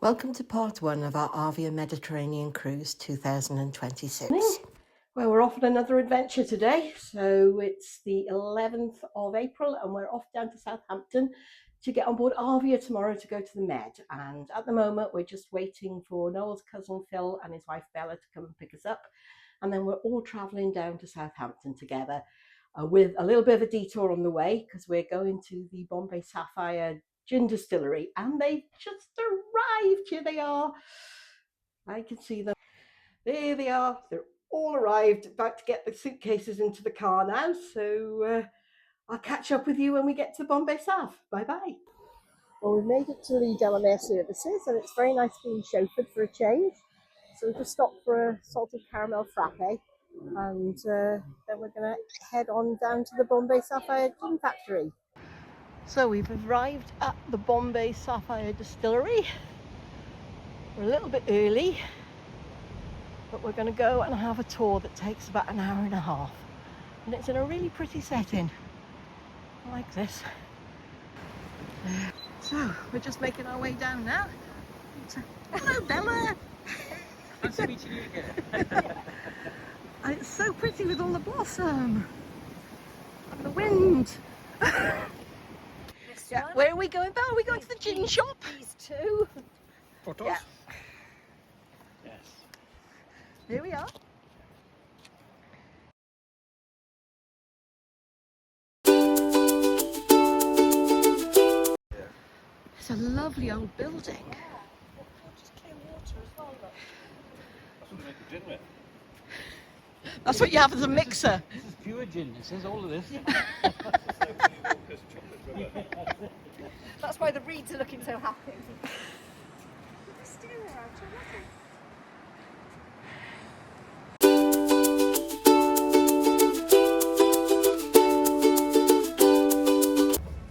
Welcome to part one of our Arvia Mediterranean Cruise 2026. Well, we're off on another adventure today. So it's the 11th of April and we're off down to Southampton to get on board Arvia tomorrow to go to the Med. And at the moment, we're just waiting for Noel's cousin Phil and his wife Bella to come and pick us up. And then we're all traveling down to Southampton together with a little bit of a detour on the way because we're going to the Bombay Sapphire gin distillery, and they've just arrived. Here they are. I can see them. There they are. They're all arrived, about to get the suitcases into the car now. So I'll catch up with you when we get to Bombay Sav. Bye bye. Well, we've made it to the Delamere services, and it's very nice being chauffeured for a change. So we just stopped for a salted caramel frappe, and then we're going to head on down to the Bombay Sapphire gin factory. So we've arrived at the Bombay Sapphire distillery. We're a little bit early, but we're going to go and have a tour that takes about an hour and a half. And it's in a really pretty setting. I like this. So we're just making our way down now. Hello, Bella! Nice meeting you again. It's so pretty with all the blossom and the wind. Yeah. Where are we going, Belle? Are we going to the gin shop? These two. Photos? Yeah. Yes. Here we are. It's a lovely old building. Just clean water as well, look. That's what we make the gin with. That's what you have as a mixer. This is pure gin. It says all of this. That's why the reeds are looking so happy.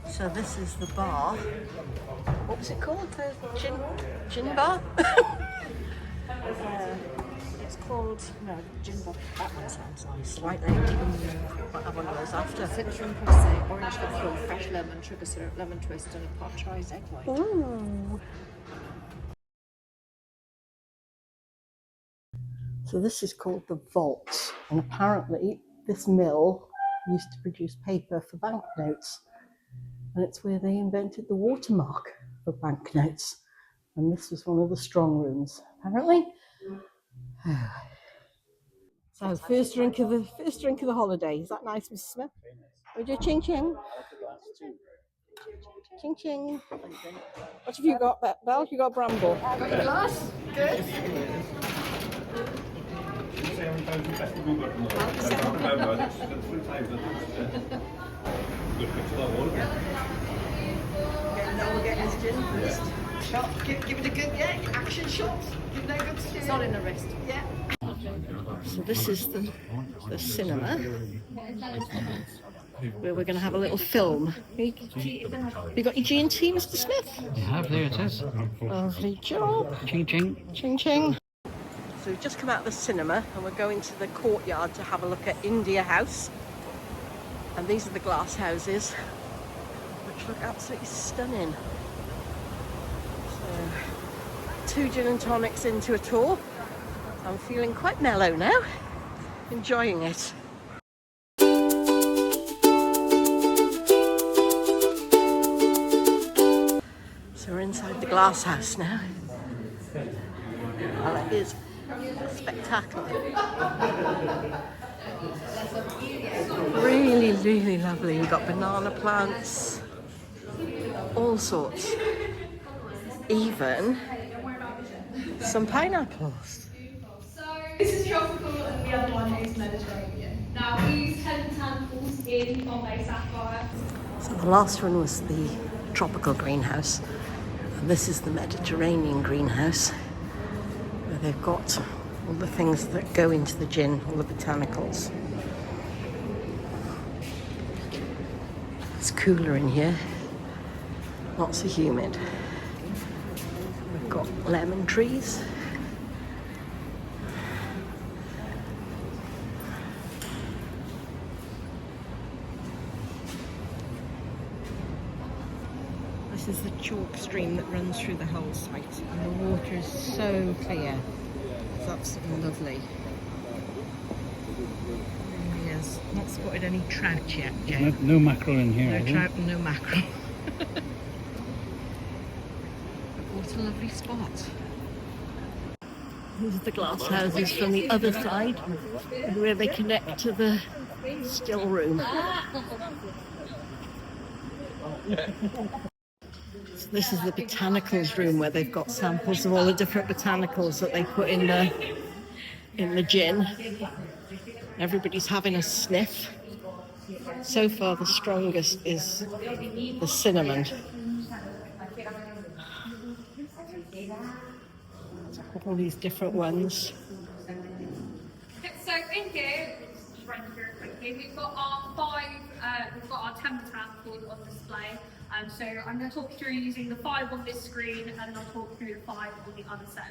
So this is the bar. What was it called? The gin bar? It's called, no, gin bar. That one sounds nice. White lady. Might have one of those after. Citron pressé, orange apple, fresh lemon, sugar syrup, lemon twist, and a pot choice egg white. Ooh. So this is called the Vault, and apparently this mill used to produce paper for banknotes, and it's where they invented the watermark for banknotes, and this was one of the strong rooms apparently. So first drink of the holiday. Is that nice, Mrs. Smith? We do ching ching. Ching ching. What have you got, Belle? You got bramble. Got your glass? Good. We'll get his gin first. Shot. Give it a good, action shot. Give it a good steer. It's not in the wrist. Yeah. So this is the cinema where we're going to have a little film. You got your G&T, Mr. Smith? You have, there it is. Lovely job. Ching ching. Ching ching. So we've just come out of the cinema and we're going to the courtyard to have a look at India House. And these are the glass houses, which look absolutely stunning. So, 2 gin and tonics into a tour. I'm feeling quite mellow now, enjoying it. So we're inside the glass house now. Well, it is spectacular. Really, really lovely. We've got banana plants, all sorts. Even some pineapples. This is tropical and the other one is Mediterranean. Now we use 10 botanicals in Bombay Sapphire. So the last one was the tropical greenhouse. And this is the Mediterranean greenhouse, where they've got all the things that go into the gin, all the botanicals. It's cooler in here, not so humid. We've got lemon trees. This is the chalk stream that runs through the whole site, and the so clear. It's absolutely lovely. It really is. Not spotted any trout yet, Joe. No mackerel in here. No trout and no mackerel. What a lovely spot. These are the glass houses from the other side, where they connect to the still room. So this is the botanicals room, where they've got samples of all the different botanicals that they put in the gin. Everybody's having a sniff. So far the strongest is the cinnamon. All these different ones. So in here, just run through it quickly. We've got our 10 botanicals on display. So I'm going to talk through using the 5 on this screen, and then I'll talk through the 5 on the other set.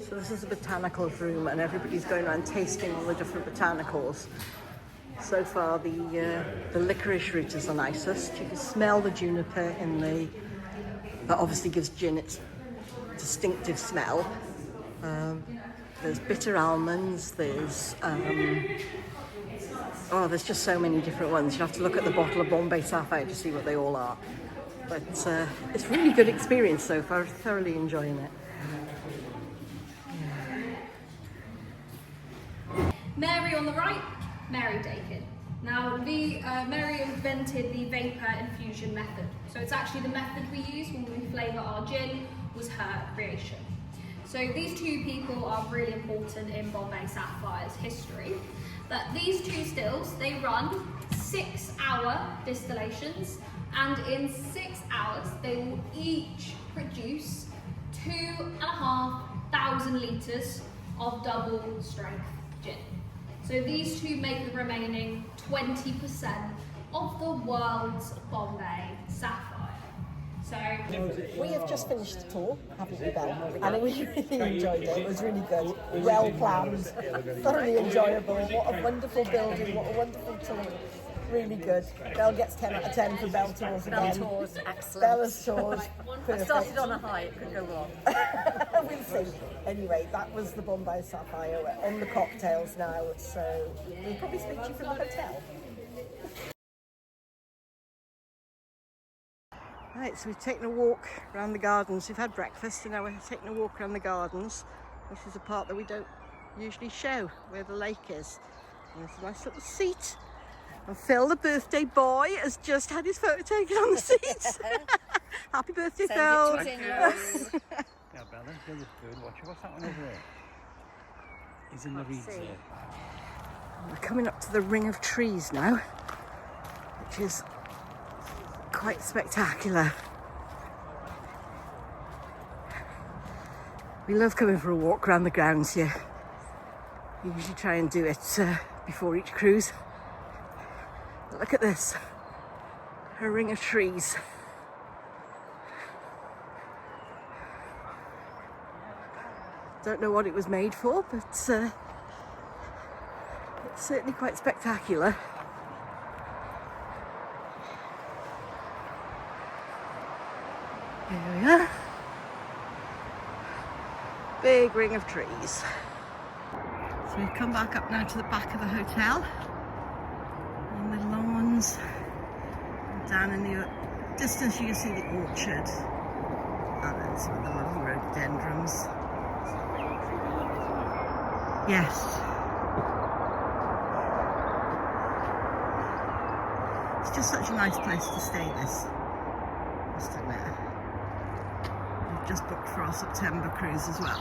So this is a botanicals room, and everybody's going around tasting all the different botanicals. So far the licorice root is the nicest. You can smell the juniper that obviously gives gin its distinctive smell. There's bitter almonds, there's just so many different ones. You have to look at the bottle of Bombay Sapphire to see what they all are. But it's a really good experience so far, thoroughly enjoying it. Mary on the right, Mary Dakin. Now, Mary invented the vapor infusion method. So it's actually the method we use when we flavour our gin, was her creation. So these two people are really important in Bombay Sapphire's history. But these two stills, they run 6-hour distillations, and in 6 hours they will each produce 2,500 litres of double strength gin. So these two make the remaining 20% of the world's Bombay Sapphire. So We have just finished the tour, haven't we, Belle? And we really enjoyed it. It was really good, well planned, thoroughly enjoyable. What a wonderful building, what a wonderful tour. Really good. Belle gets 10 out of 10 for Belle Tours again. Belle Tours, excellent. Bella's Tours, I perfect. started on a high, it could go wrong. We'll see. Anyway, that was the Bombay Sapphire. We're on the cocktails now, so we'll probably speak to you from the hotel. Right, so we've taken a walk around the gardens. We've had breakfast and now we're taking a walk around the gardens. This is a part that we don't usually show, where the lake is. And there's a nice little seat. And Phil, the birthday boy, has just had his photo taken on the seat. Happy birthday, Phil. Yeah, Bella, you're the bird watcher. What's that one over there? He's in the reeds there. We're coming up to the ring of trees now, which is quite spectacular. We love coming for a walk around the grounds here. We usually try and do it before each cruise. But look at this, a ring of trees. Don't know what it was made for, but it's certainly quite spectacular. There we are. Big ring of trees. So we've come back up now to the back of the hotel. And the lawns. And down in the distance you can see the orchard. And then some of the lovely rhododendrons. Yes. It's just such a nice place to stay, this. Must admit. We've just booked for our September cruise as well.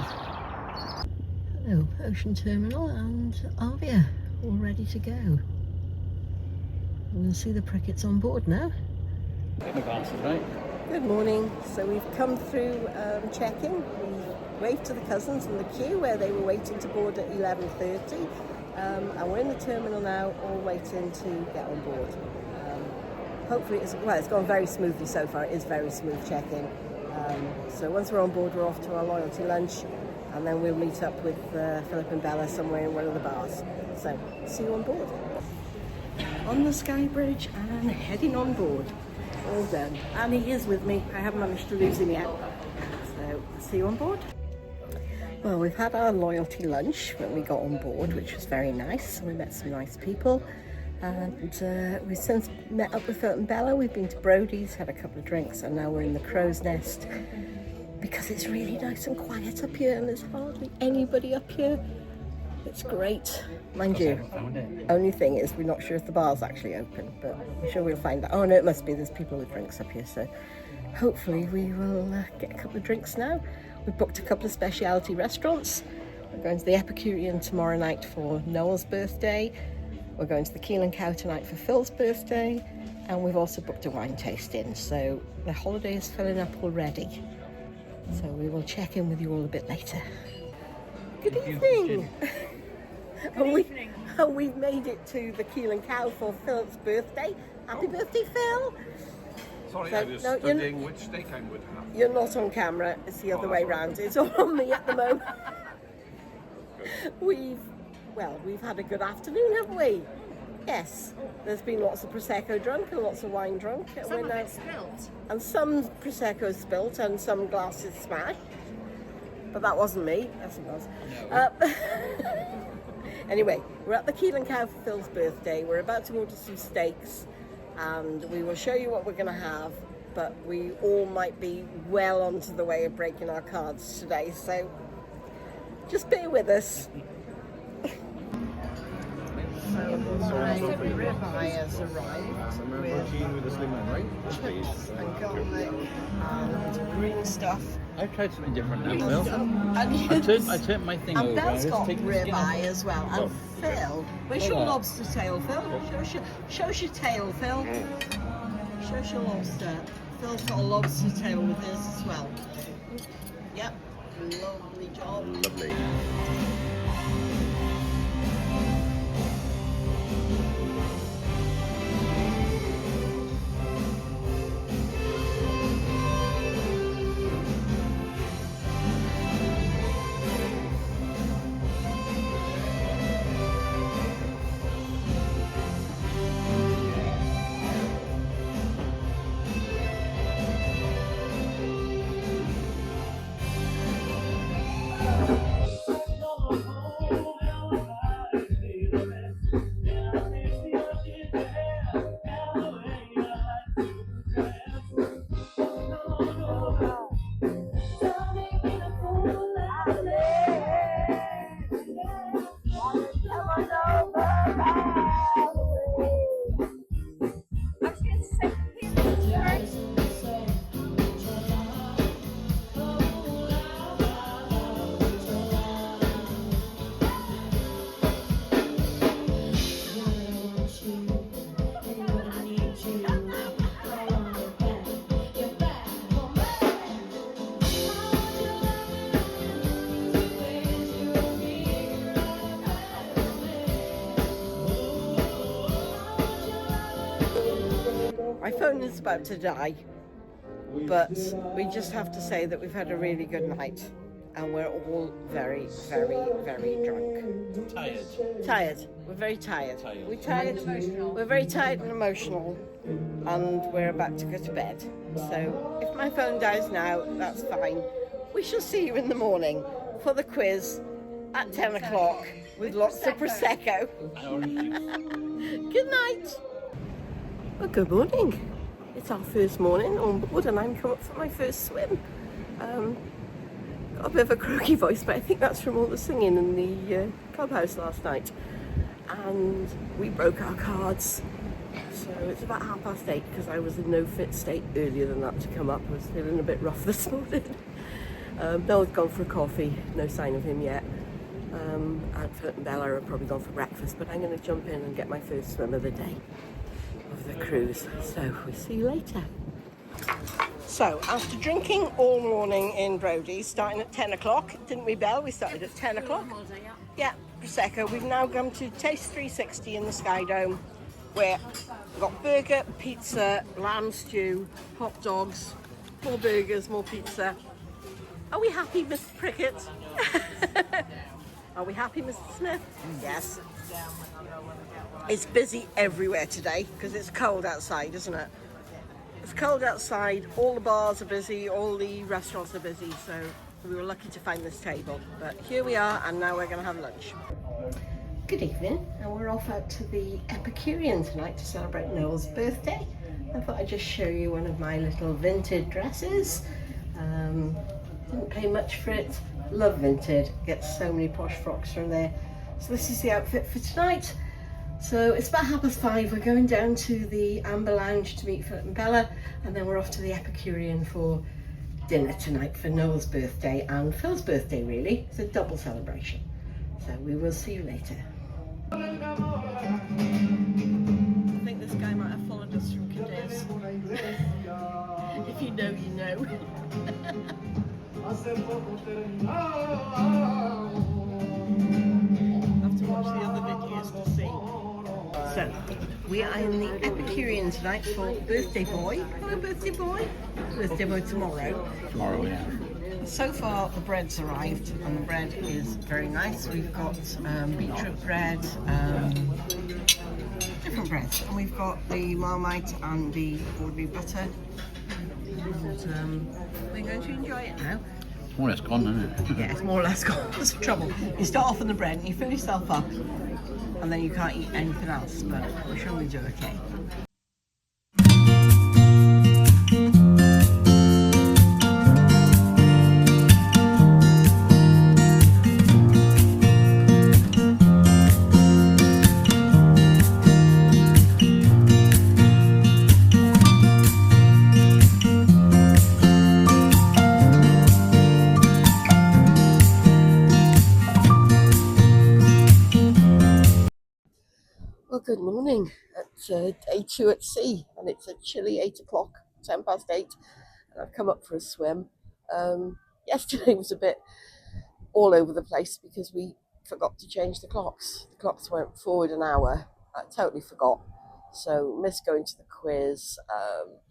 Hello, Ocean Terminal and Arvia, all ready to go. We'll see the prickets on board now. Get my glasses, right? Good morning. So we've come through check-in. We waved to the cousins in the queue where they were waiting to board at 11:30. And we're in the terminal now, all waiting to get on board. Hopefully it's gone very smoothly so far. It is very smooth check-in. So once we're on board, we're off to our loyalty lunch, and then we'll meet up with Philip and Bella somewhere in one of the bars. So see you on board. On the Sky Bridge and heading on board. All done. And he is with me. I haven't managed to lose him yet. So see you on board. Well, we've had our loyalty lunch when we got on board, which was very nice. We met some nice people, and we've since met up with Phil and Bella. We've been to Brody's, had a couple of drinks, and now we're in the Crow's Nest because it's really nice and quiet up here, and there's hardly anybody up here. It's great. Mind you, only thing is we're not sure if the bar's actually open, but I'm sure we'll find out. Oh no, it must be. There's people with drinks up here, so hopefully we will get a couple of drinks now. We've booked a couple of specialty restaurants. We're going to the Epicurean tomorrow night for Noel's birthday. We're going to the Keel and Cow tonight for Phil's birthday. And we've also booked a wine tasting. So the holiday is filling up already. So we will check in with you all a bit later. Good evening. And we've made it to the Keel and Cow for Phil's birthday. Happy birthday, Phil. Sorry, So, I was no, studying which steak I would have. You're not on camera, it's the other way round. It's all on me at the moment. We've had a good afternoon, haven't we? Yes. There's been lots of Prosecco drunk and lots of wine drunk. Some of it spilt. And some Prosecco spilt and some glasses smashed. But that wasn't me. Yes, it was. Anyway, we're at the Keel and Cow for Phil's birthday. We're about to order some steaks. And we will show you what we're going to have, but we all might be well onto the way of breaking our cards today, so just bear with us. Ribeye has arrived with chips and garlic and green stuff. I've tried something different now, Phil. Onions. I turned my thing And over. Belle's got taking the skin off. ribeye as well. And Phil, where's your lobster tail, Phil? Show us your tail, Phil. Show us your lobster. Phil's got a lobster tail with his as well. Yep, lovely job. Lovely. My phone is about to die, but we just have to say that we've had a really good night and we're all very, very, very drunk. Tired. We're very tired. We're tired. We're very tired and emotional, and we're about to go to bed. So if my phone dies now, that's fine. We shall see you in the morning for the quiz at 10 o'clock with lots of Prosecco. Good night. Well, good morning. It's our first morning on board and I'm come up for my first swim. Got a bit of a croaky voice, but I think that's from all the singing in the clubhouse last night. And we broke our cards. So it's about 8:30 because I was in no fit state earlier than that to come up. I was feeling a bit rough this morning. Noel's gone for a coffee, no sign of him yet. And Philip and Bella are probably gone for breakfast, but I'm going to jump in and get my first swim of the day of the cruise. So we'll see you later. So after drinking all morning in Brody, starting at 10 o'clock, didn't we, Belle? We started at 10 o'clock. Yeah, Prosecco. We've now come to Taste 360 in the Sky Dome, where we've got burger, pizza, lamb stew, hot dogs, more burgers, more pizza. Are we happy, Mr. Prickett? Are we happy, Mr. Smith? Yes. It's busy everywhere today because it's cold outside, isn't it? It's cold outside, all the bars are busy, all the restaurants are busy, so We were lucky to find this table, but here we are, and now we're going to have lunch. Good evening, and we're off out to the Epicurean tonight to celebrate Noel's birthday. I thought I'd just show you one of my little vintage dresses. Didn't pay much for it. Love vintage. Get so many posh frocks from there. So this is the outfit for tonight. So it's about 5:30. We're going down to the Amber Lounge to meet Philip and Bella, and then we're off to the Epicurean for dinner tonight for Noel's birthday and Phil's birthday, really. It's a double celebration. So we will see you later. I think this guy might have followed us from Cadiz. If you know, you know. Have to watch the other videos to see. So, we are in the Epicurean tonight for birthday boy. Hello, birthday boy. Birthday boy tomorrow. Tomorrow, yeah. So far, the bread's arrived, and the bread is very nice. We've got beetroot bread, different breads, and we've got the Marmite and the ordinary butter. And, we're going to enjoy it now. It's more or less gone, isn't it? Yeah, it's more or less gone. That's the trouble. You start off on the bread and you fill yourself up, and then you can't eat anything else, but we're sure we do okay. Well, good morning. It's day 2 at sea, and it's a chilly 8 o'clock, 8:10, and I've come up for a swim. Yesterday was a bit all over the place because we forgot to change the clocks. The clocks went forward an hour. I totally forgot. So missed going to the quiz,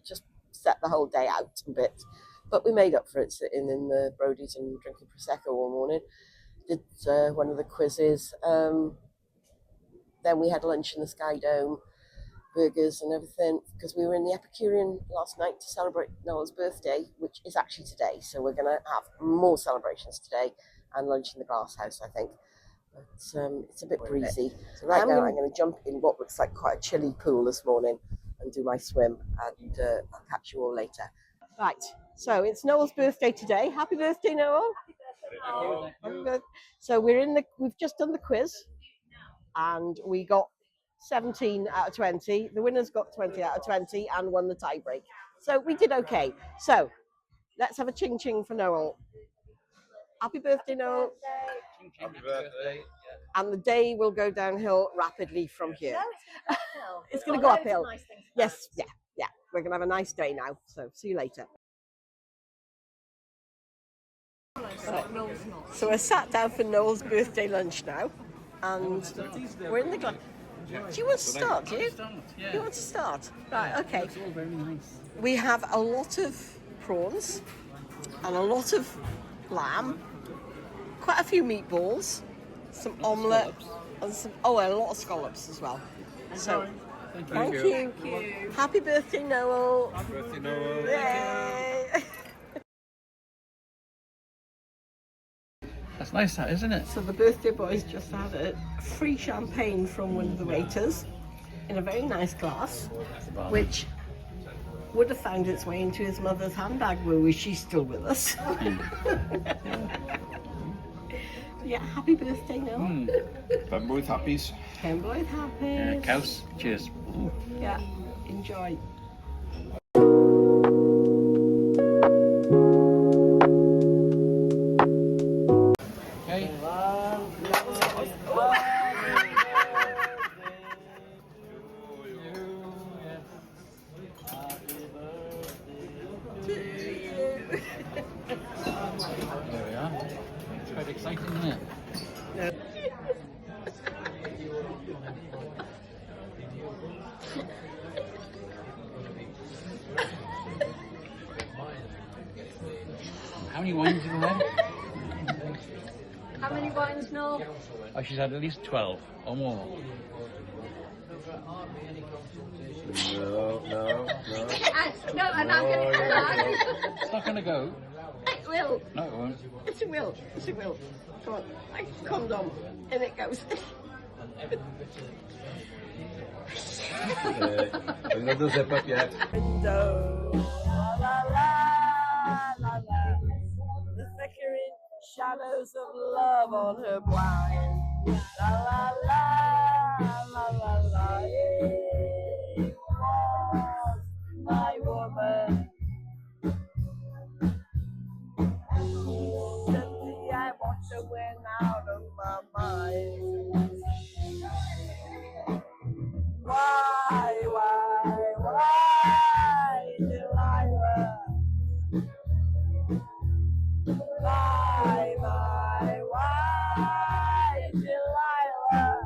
just set the whole day out a bit. But we made up for it sitting in the Brodies and drinking Prosecco all morning. Did one of the quizzes. Then we had lunch in the Sky Dome, burgers and everything, because we were in the Epicurean last night to celebrate Noel's birthday, which is actually today. So we're going to have more celebrations today and lunch in the Glass House, I think. But it's a bit breezy. So right now I'm going to jump in what looks like quite a chilly pool this morning and do my swim, and I'll catch you all later. Right, so it's Noel's birthday today. Happy birthday, Noel. Happy birthday. So we've just done the quiz. And we got 17 out of 20. The winners got 20 out of 20 and won the tie break. So we did okay. So let's have a ching ching for Noel. Happy birthday, Noel. Happy birthday. And the day will go downhill rapidly from here. No, it's uphill. It's going to go uphill. Nice things Yes, yeah. We're going to have a nice day now. So see you later. So we're sat down for Noel's birthday lunch now. And we're in the glass. Do you want to start, do you? Yeah. You want to start? Right, okay. It's all very nice. We have a lot of prawns and a lot of lamb, quite a few meatballs, some omelette, and a lot of scallops as well. So, thank you. Happy birthday, Noel. Happy birthday, Noel. Yay. That's nice, that, isn't it? So the birthday boys just had a free champagne from one of the waiters in a very nice glass, which would have found its way into his mother's handbag, where she's still with us. Yeah, happy birthday, Noel. Them both happies. Ken both happy. Cows. Cheers. Yeah, enjoy. Okay. There we are. It's quite exciting, isn't it? How many wines have you had? How many wines, Noel? Oh, she's had at least 12 or more. No. No, and I'm going to come back. It's not going to go. It will. No, it won't. Yes, it will. Yes, it will. Come on. Condom. And it goes. Another zip up yet. Window. La la la la la. The flickering shadows of love on her blind. La la la la la la. It was my woman. Suddenly I watched her went out of my mind. Why, Delilah? Why, Delilah?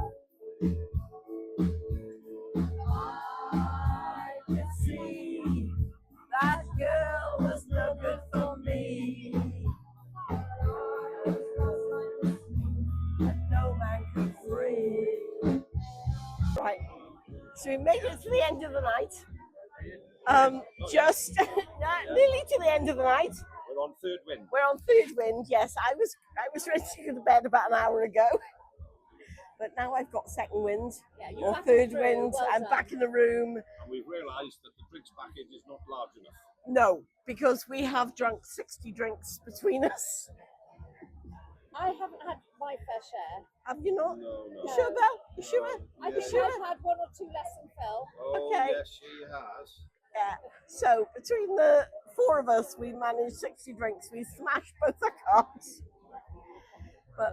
I could see that girl was no good for me. And no man could free. Right, so we made it to the end of the night. Just nearly to the end of the night. We're on third wind. We're on third wind. Yes, I was ready to go to bed about an hour ago, but now I've got second wind or third wind. I'm back in the room. And we've realised that the drinks package is not large enough. No, because we have drunk 60 drinks between us. I haven't had my fair share. Have you not? No. You sure, Belle? You sure? I think sure? I've had one or two less than Phil. Oh, Okay. yes, she has. Yeah. So between the four of us, we managed 60 drinks. We smashed both our cards. But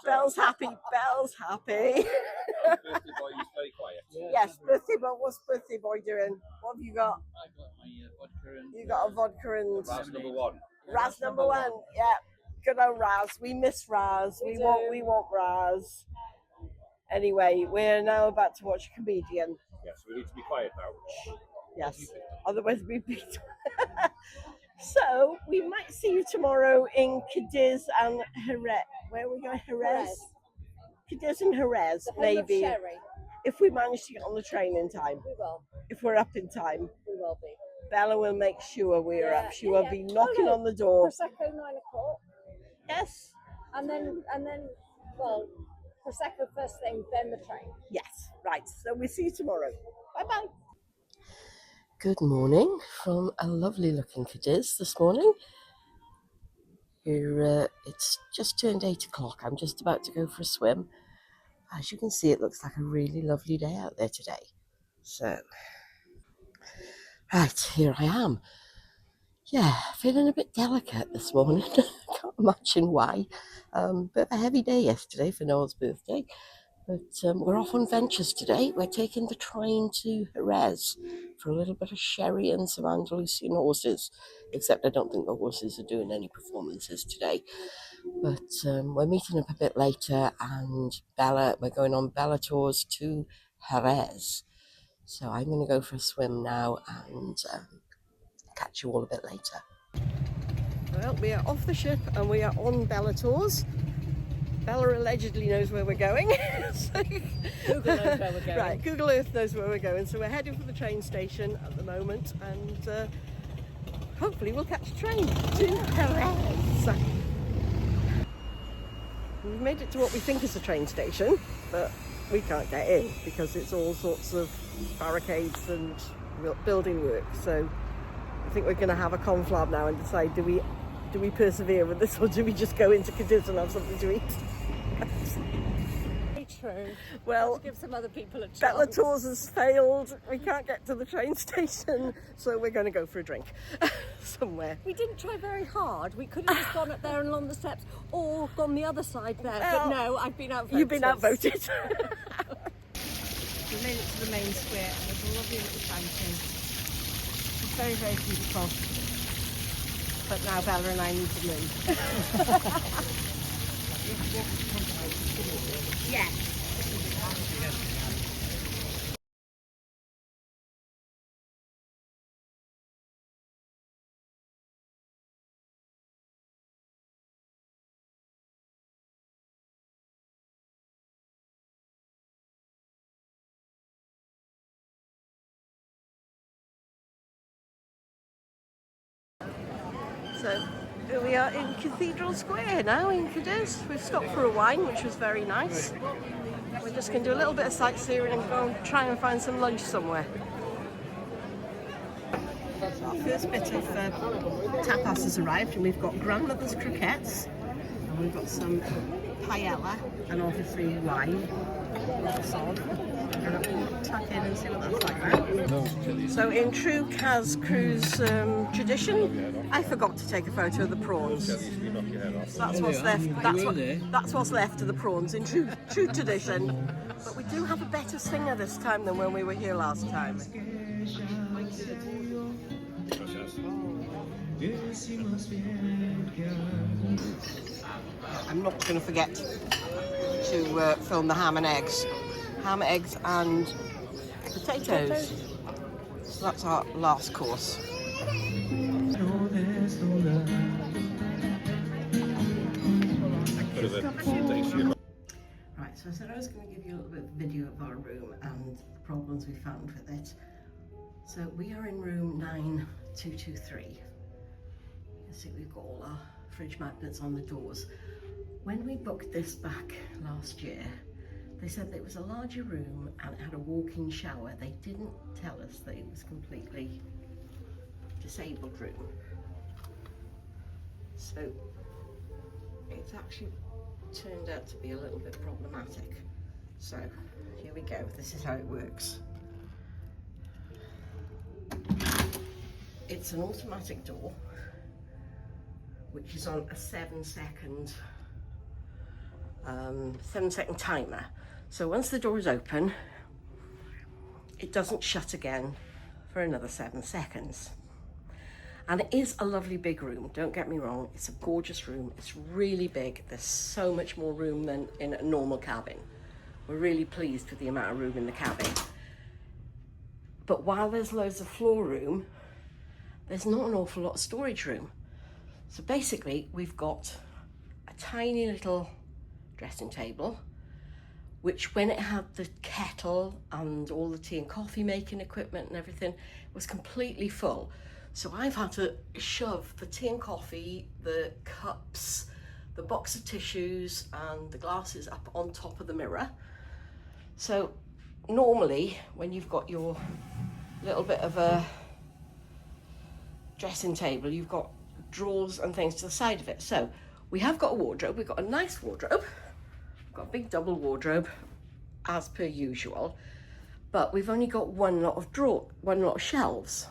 Belle's happy. Belle's happy. Birthday boy is very quiet. Yes, birthday boy. What's birthday boy doing? What have you got? I got my vodka and... You got a vodka and Raz number one. Raz number one. Yeah, good old Raz. We miss Raz. We want Raz. Anyway, we're now about to watch a comedian. Yes, we need to be quiet now. Yes, otherwise we'd be. So we might see you tomorrow in Cadiz and Jerez. Where are we going? Jerez. Cadiz and Jerez, The home maybe. of Sherry. If we manage to get on the train in time. We will. If we're up in time. We will be. Bella will make sure we're Yeah, up. She yeah, will yeah. be knocking Oh, no. on the door. Prosecco 9 o'clock. Yes. And then, well, Prosecco first thing, then the train. Yes. Right. So we'll see you tomorrow. Bye bye. Good morning from a lovely looking Cadiz this morning. Here, it's just turned 8 o'clock. I'm just about to go for a swim. As you can see, it looks like a really lovely day out there today. So, right, here I am. Yeah, feeling a bit delicate this morning. Can't imagine why. Bit of a heavy day yesterday for Noel's birthday. But we're off on ventures today. We're taking the train to Jerez for a little bit of sherry and some Andalusian horses. Except I don't think the horses are doing any performances today. But we're meeting up a bit later, and we're going on Bella tours to Jerez. So I'm going to go for a swim now and catch you all a bit later. Well, we are off the ship and we are on Bella tours. Bella allegedly knows where we're going. Google knows where we're going. Right, Google Earth knows where we're going. So we're heading for the train station at the moment, and hopefully we'll catch a train to Jerez. We've made it to what we think is a train station, but we can't get in because it's all sorts of barricades and building work. So I think we're going to have a conflab now and decide, do we persevere with this, or do we just go into Cadiz and have something to eat? True. Well, Give some other people a chance. Bella Tours has failed. We can't get to the train station, so we're going to go for a drink somewhere. We didn't try very hard. We could have just gone up there and along the steps, or gone the other side there. Well, but no, I've been outvoted. You've been outvoted. We made it to the main square and there's a lovely little fountain. It's very, very beautiful. But now Bella and I need to move. Yeah. So Here we are in Cathedral Square now in Cadiz. We've stopped for a wine, which was very nice. We're just going to do a little bit of sightseeing and go and try and find some lunch somewhere. So our first bit of tapas has arrived, and we've got grandmother's croquettes, and we've got some paella, and obviously wine. Lots of. And we'll tuck in and see what that's like now. So in true Kaz cruise tradition, I forgot to take a photo of the prawns. So that's what's left. That's what's left of the prawns in true tradition. But we do have a better singer this time than when we were here last time. I'm not going to forget to film the ham and eggs. Ham, eggs and potatoes. So that's our last course. Right, so I said I was going to give you a little bit of video of our room and the problems we found with it. So we are in room 9223. You can see we've got all our fridge magnets on the doors. When we booked this back last year, they said that it was a larger room and it had a walk-in shower. They didn't tell us that it was completely disabled room. So it's actually turned out to be a little bit problematic. So here we go, this is how it works. It's an automatic door, which is on a 7-second timer. So once the door is open, it doesn't shut again for another 7 seconds. And it is a lovely big room, don't get me wrong, it's a gorgeous room, it's really big, there's so much more room than in a normal cabin. We're really pleased with the amount of room in the cabin. But while there's loads of floor room, there's not an awful lot of storage room. So basically we've got a tiny little dressing table, which when it had the kettle and all the tea and coffee making equipment and everything, was completely full. So I've had to shove the tea and coffee, the cups, the box of tissues and the glasses up on top of the mirror. So normally when you've got your little bit of a dressing table, you've got drawers and things to the side of it. So we have got a wardrobe, we've got a nice wardrobe. Got a big double wardrobe as per usual, but we've only got one lot of shelves.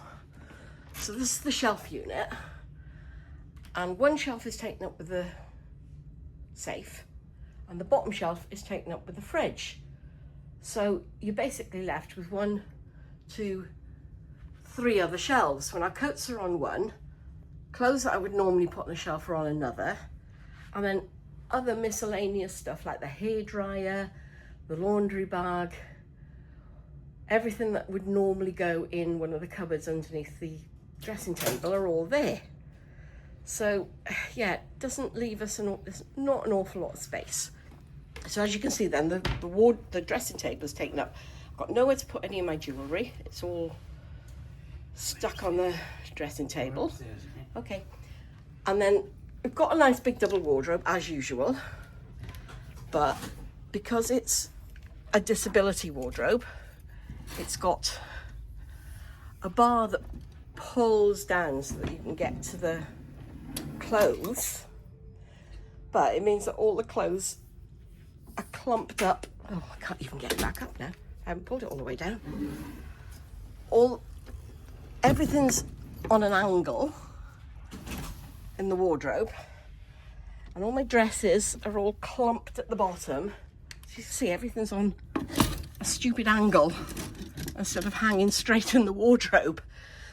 So this is the shelf unit, and one shelf is taken up with the safe and the bottom shelf is taken up with the fridge. So you're basically left with 1, 2, 3 other shelves. When our coats are on one, clothes that I would normally put on a shelf are on another, and then other miscellaneous stuff like the hairdryer, the laundry bag, everything that would normally go in one of the cupboards underneath the dressing table are all there. So yeah, it doesn't leave us there's not an awful lot of space. So as you can see then, the dressing table is taken up. I've got nowhere to put any of my jewellery. It's all stuck on the dressing table. Okay, and then we've got a nice big double wardrobe as usual, but because it's a disability wardrobe, it's got a bar that pulls down so that you can get to the clothes, but it means that all the clothes are clumped up. Oh, I can't even get it back up now. I haven't pulled it all the way down. Everything's on an angle in the wardrobe, and all my dresses are all clumped at the bottom. So you can see everything's on a stupid angle instead of hanging straight in the wardrobe.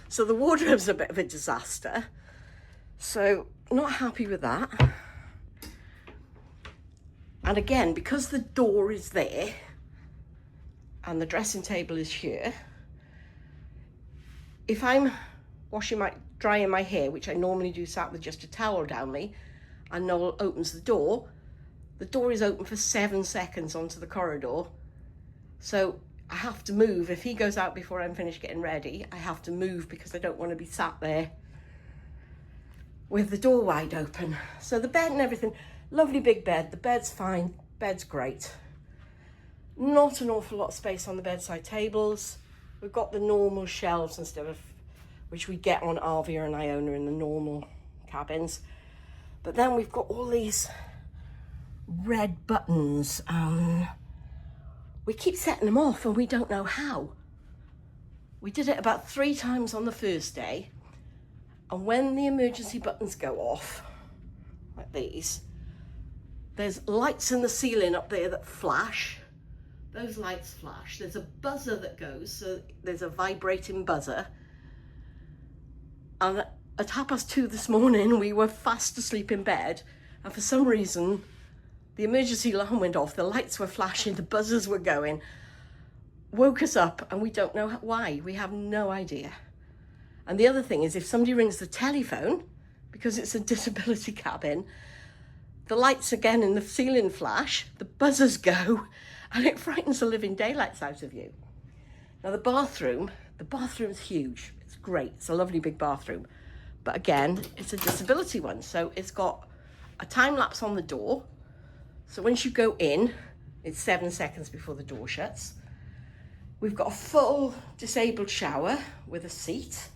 So the wardrobe's a bit of a disaster. So not happy with that. And again, because the door is there and the dressing table is here, if I'm drying my hair, which I normally do sat with just a towel down me, and Noel opens the door is open for 7 seconds onto the corridor. So I have to move. If he goes out before I'm finished getting ready, I have to move because I don't want to be sat there with the door wide open. So the bed and everything, lovely big bed. The bed's fine, bed's great. Not an awful lot of space on the bedside tables. We've got the normal shelves and stuff, which we get on Arvia and Iona in the normal cabins. But then we've got all these red buttons. We keep setting them off and we don't know how. We did it about 3 times on the first day. And when the emergency buttons go off, like these, there's lights in the ceiling up there that flash. Those lights flash. There's a buzzer that goes, so there's a vibrating buzzer. And at 2:30 this morning, we were fast asleep in bed. And for some reason, the emergency alarm went off, the lights were flashing, the buzzers were going, woke us up, and we don't know why. We have no idea. And the other thing is, if somebody rings the telephone, because it's a disability cabin, the lights again in the ceiling flash, the buzzers go, and it frightens the living daylights out of you. Now the bathroom's huge. It's great. It's a lovely big bathroom. But again, it's a disability one. So it's got a time lapse on the door. So once you go in, it's 7 seconds before the door shuts. We've got a full disabled shower with a seat.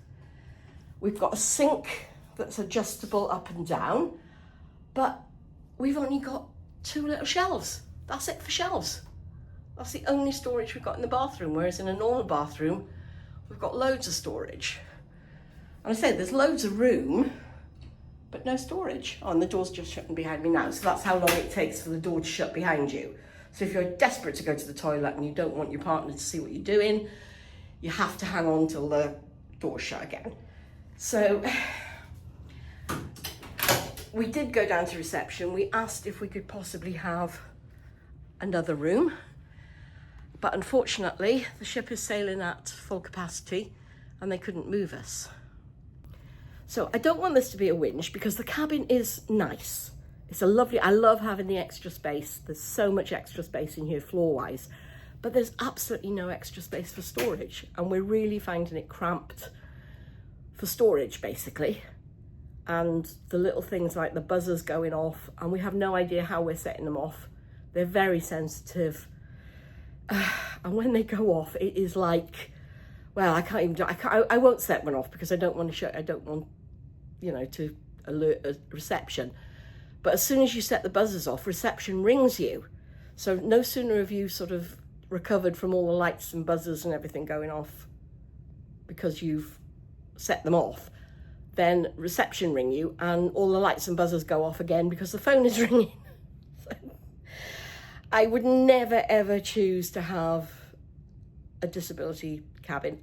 We've got a sink that's adjustable up and down, but we've only got 2 little shelves. That's it for shelves. That's the only storage we've got in the bathroom, whereas in a normal bathroom, we've got loads of storage. And I said, there's loads of room, but no storage. Oh, and the door's just shutting behind me now, so that's how long it takes for the door to shut behind you. So if you're desperate to go to the toilet and you don't want your partner to see what you're doing, you have to hang on till the door's shut again. So we did go down to reception. We asked if we could possibly have another room, but unfortunately the ship is sailing at full capacity and they couldn't move us. So I don't want this to be a whinge, because the cabin is nice. It's a lovely, I love having the extra space. There's so much extra space in here floor-wise, but there's absolutely no extra space for storage, and we're really finding it cramped for storage, basically. And the little things like the buzzers going off, and we have no idea how we're setting them off. They're very sensitive. And when they go off, it is like, well, I won't set one off because I don't want to to alert a reception. But as soon as you set the buzzers off, reception rings you. So no sooner have you sort of recovered from all the lights and buzzers and everything going off because you've set them off, then reception ring you and all the lights and buzzers go off again because the phone is ringing. So I would never ever choose to have a disability cabin.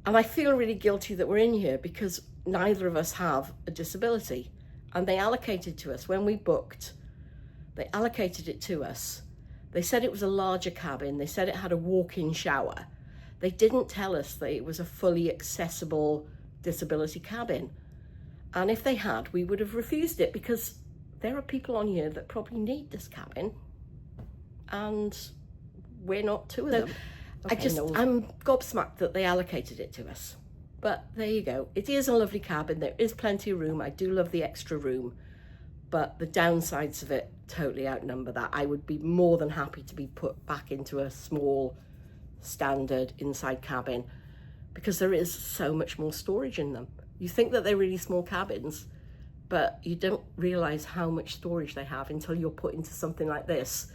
And I feel really guilty that we're in here because neither of us have a disability. And they allocated to us, when we booked, they allocated it to us. They said it was a larger cabin. They said it had a walk-in shower. They didn't tell us that it was a fully accessible disability cabin. And if they had, we would have refused it, because there are people on here that probably need this cabin and we're not two of them. Okay, I'm gobsmacked that they allocated it to us. But there you go. It is a lovely cabin. There is plenty of room. I do love the extra room, but the downsides of it totally outnumber that. I would be more than happy to be put back into a small standard inside cabin, because there is so much more storage in them. You think that they're really small cabins, but you don't realize how much storage they have until you're put into something like this,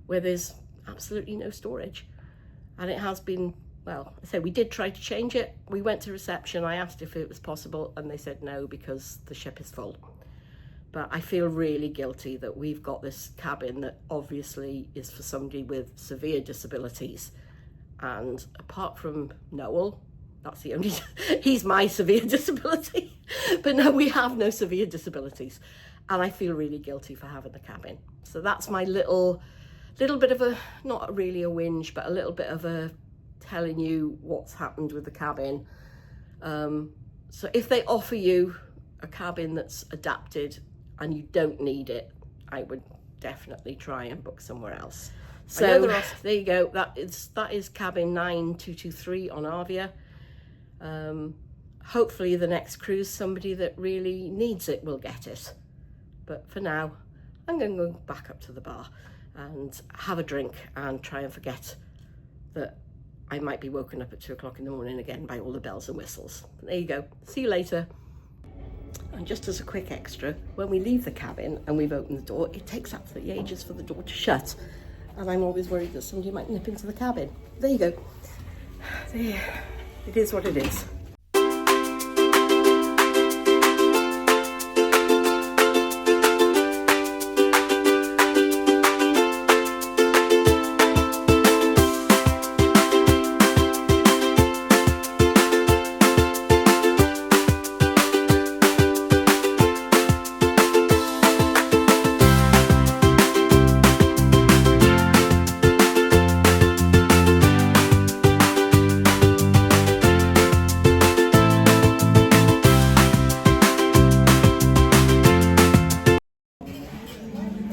where there's absolutely no storage. And it has been, well, I say we did try to change it. We went to reception, I asked if it was possible, and they said no, because the ship is full. But I feel really guilty that we've got this cabin that obviously is for somebody with severe disabilities. And apart from Noel, that's the only, he's my severe disability. But no, we have no severe disabilities. And I feel really guilty for having the cabin. So that's my little bit of a, not really a whinge, but a little bit of a telling you what's happened with the cabin. So if they offer you a cabin that's adapted and you don't need it, I would definitely try and book somewhere else. So there you go. That is cabin 9223 on Arvia. hopefully the next cruise, somebody that really needs it will get it. But for now, I'm going to go back up to the bar and have a drink and try and forget that I might be woken up at 2 o'clock in the morning again by all the bells and whistles. But there you go. See you later. And just as a quick extra, when we leave the cabin and we've opened the door, it takes absolutely ages for the door to shut. And I'm always worried that somebody might nip into the cabin. There you go. There. It is what it is.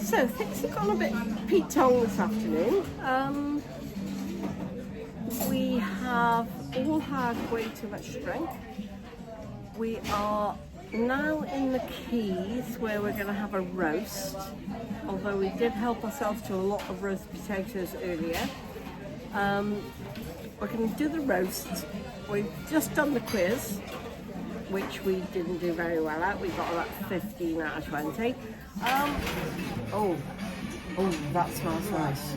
So things have gone a bit peak-tong this afternoon. We have all had way too much drink. We are now in the Keys where we're going to have a roast, although we did help ourselves to a lot of roast potatoes earlier. We're going to do the roast. We've just done the quiz, which we didn't do very well at. We got about 15 out of 20. Oh, that smells nice.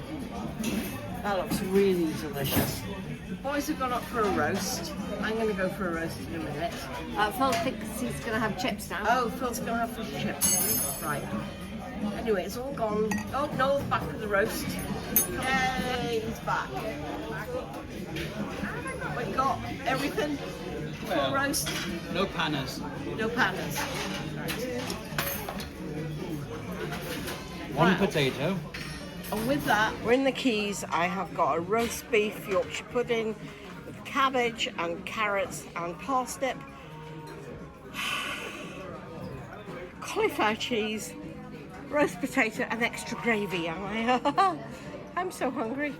That looks really delicious. The boys have gone up for a roast. I'm going to go for a roast in a minute. Phil thinks he's going to have chips now. Oh, Phil's going to have fish and chips. Right. Anyway, it's all gone. Oh, Noel's back for the roast. Yay, he's back. We got everything for a roast. No panners. No panners. One potato. And with that, we're in the Keys. I have got a roast beef Yorkshire pudding with cabbage and carrots and parsnip, cauliflower cheese, roast potato and extra gravy. I'm so hungry.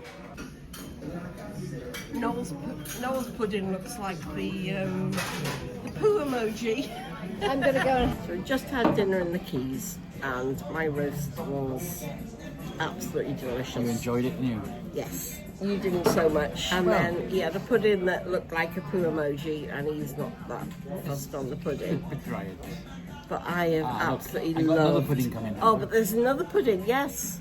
Noel's pudding looks like the poo emoji. I'm going to go. So we just had dinner in the Keys and my roast was absolutely delicious. You enjoyed it, didn't you? Yes, you didn't so much. And then he had a pudding that looked like a poo emoji, and he's not that fussed on the pudding. Try it. But I have absolutely I got loved. another pudding coming. Oh, but there's another pudding. Yes.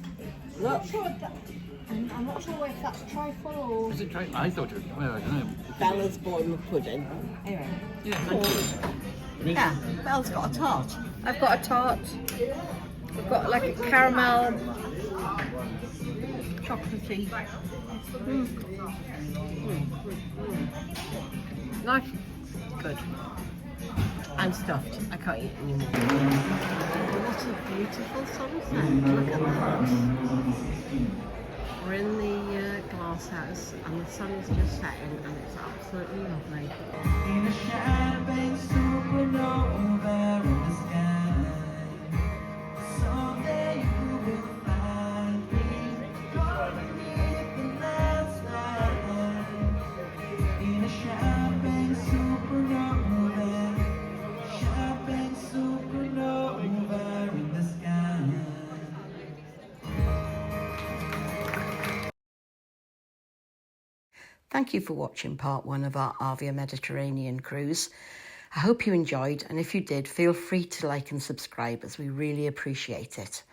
Look, I'm not sure if that's trifle or. Is it try? I thought it was. Well, I don't know. Bella's bought him a pudding. Anyway. Yeah, thank you. Yeah, Bella's got a tart. I've got a tart. I've got like a caramel. Chocolatey. Nice. Good. I'm stuffed. I can't eat anymore. What a beautiful sunset. Look at that. We're in the glass house and the sun is just setting and it's absolutely lovely. In a champagne supernova in the sky, someday you will find me underneath the night sky. In a champagne supernova in the sky. Thank you for watching part 1 of our Arvia Mediterranean cruise. I hope you enjoyed, and if you did, feel free to like and subscribe as we really appreciate it.